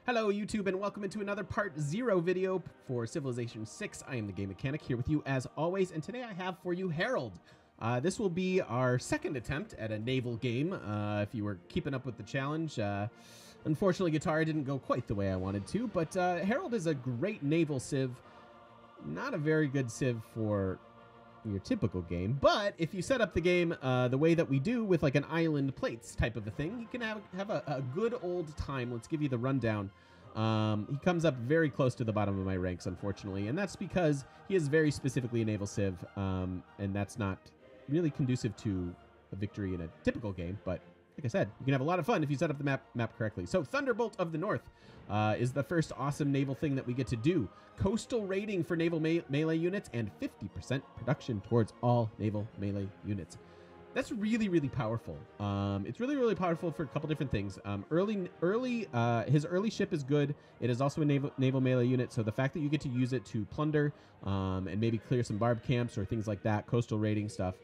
Hello YouTube and welcome into another part 0 video for Civilization 6. I am the Game Mechanic here with you as always, and today I have for you Harald. This will be our second attempt at a naval game, if you were keeping up with the challenge. Unfortunately, Guitar didn't go quite the way I wanted to, but Harald is a great naval civ. Not a very good civ for your typical game, but if you set up the game the way that we do with like an island plates type of a thing, you can have a good old time. Let's give you the rundown. He comes up very close to the bottom of my ranks, unfortunately, and that's because he is very specifically a naval civ, and that's not really conducive to a victory in a typical game, but like I said, you can have a lot of fun if you set up the map correctly. So Thunderbolt of the North is the first awesome naval thing that we get to do. Coastal raiding for naval melee units and 50% production towards all naval melee units. That's really, really powerful. It's really, really powerful for a couple different things. His early ship is good. It is also a naval melee unit, so the fact that you get to use it to plunder and maybe clear some barb camps or things like that, coastal raiding stuff,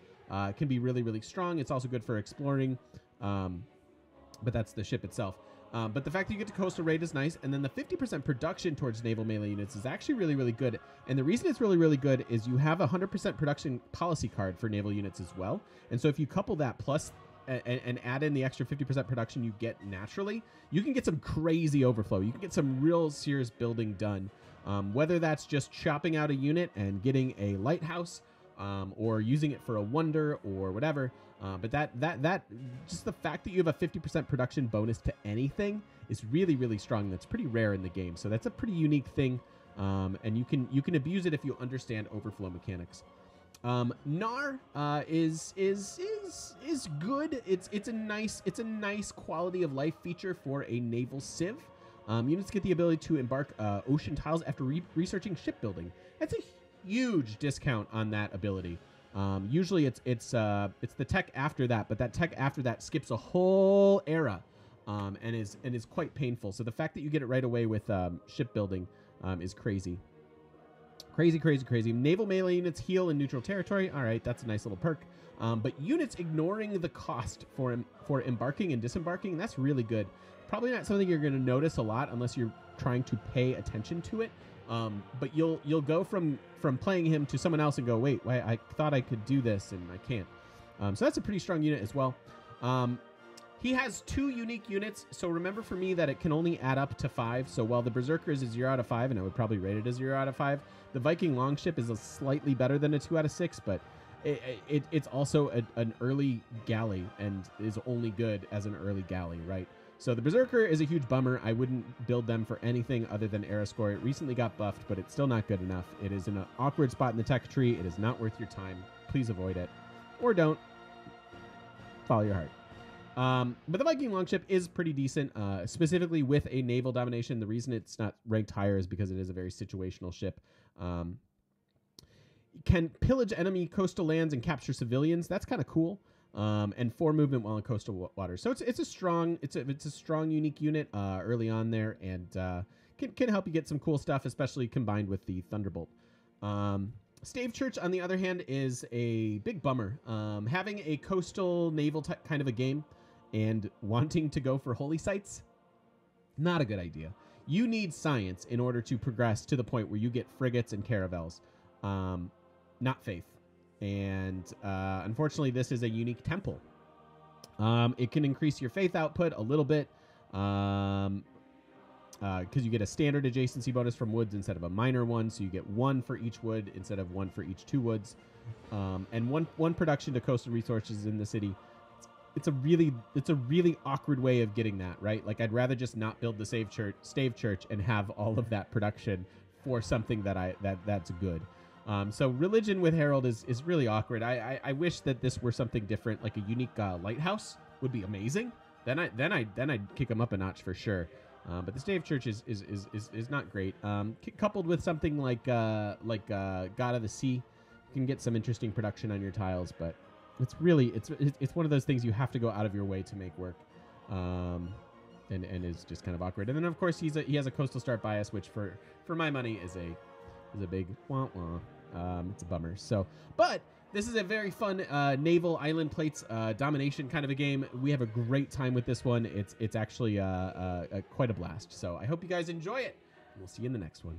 can be really, really strong. It's also good for exploring. But that's the ship itself. But the fact that you get to coastal raid is nice, and then the 50% production towards naval melee units is actually really, really good. And the reason it's really, really good is you have a 100% production policy card for naval units as well. And so if you couple that plus and add in the extra 50% production you get naturally, you can get some crazy overflow. You can get some real serious building done. Whether that's just chopping out a unit and getting a lighthouse, or using it for a wonder or whatever. But that just the fact that you have a 50% production bonus to anything is really, really strong. That's pretty rare in the game. So that's a pretty unique thing. And you can abuse it if you understand overflow mechanics. Gnar is good. It's a nice quality of life feature for a naval civ. Units get the ability to embark ocean tiles after researching shipbuilding. That's a huge discount on that ability. Usually it's the tech after that, but that tech after that skips a whole era, and is quite painful. So the fact that you get it right away with shipbuilding is crazy. Crazy. Naval melee units heal in neutral territory. All right, that's a nice little perk. But units ignoring the cost for embarking and disembarking, that's really good. Probably not something you're going to notice a lot unless you're trying to pay attention to it. But you'll go from playing him to someone else and go, wait, I thought I could do this and I can't. So that's a pretty strong unit as well. He has 2 unique units, so remember for me that it can only add up to 5. So while the Berserker is a 0 out of 5, and I would probably rate it as 0 out of 5, the Viking Longship is a slightly better than a 2 out of 6, but it's also an early galley and is only good as an early galley, right? So the Berserker is a huge bummer. I wouldn't build them for anything other than Era Score. It recently got buffed, but it's still not good enough. It is in an awkward spot in the tech tree. It is not worth your time. Please avoid it. Or don't. Follow your heart. But the Viking Longship is pretty decent, specifically with a naval domination. The reason it's not ranked higher is because it is a very situational ship. Can pillage enemy coastal lands and capture civilians. That's kind of cool. And 4 movement while in coastal waters. So it's a strong unique unit early on there, and can help you get some cool stuff, especially combined with the Thunderbolt. Stave Church, on the other hand, is a big bummer. Having a coastal naval kind of a game and wanting to go for holy sites, not a good idea. You need science in order to progress to the point where you get frigates and caravels, not faith. And unfortunately, this is a unique temple. It can increase your faith output a little bit because you get a standard adjacency bonus from woods instead of a minor one. So you get 1 for each wood instead of 1 for each 2 woods, and one production to coastal resources in the city. It's a really awkward way of getting that, right? Like I'd rather just not build the Stave Church and have all of that production for something that's good. So religion with Harald is really awkward. I wish that this were something different, like a unique lighthouse would be amazing. Then I'd kick him up a notch for sure. But the Stave Church is not great. Coupled with something like God of the Sea, you can get some interesting production on your tiles. But it's one of those things you have to go out of your way to make work. And is just kind of awkward. And then of course he has a coastal start bias, which for my money is a big wah-wah. It's a bummer. So, but This is a very fun naval island plates domination kind of a game. We have a great time with this one. It's actually quite a blast. So I hope you guys enjoy it. We'll see you in the next one.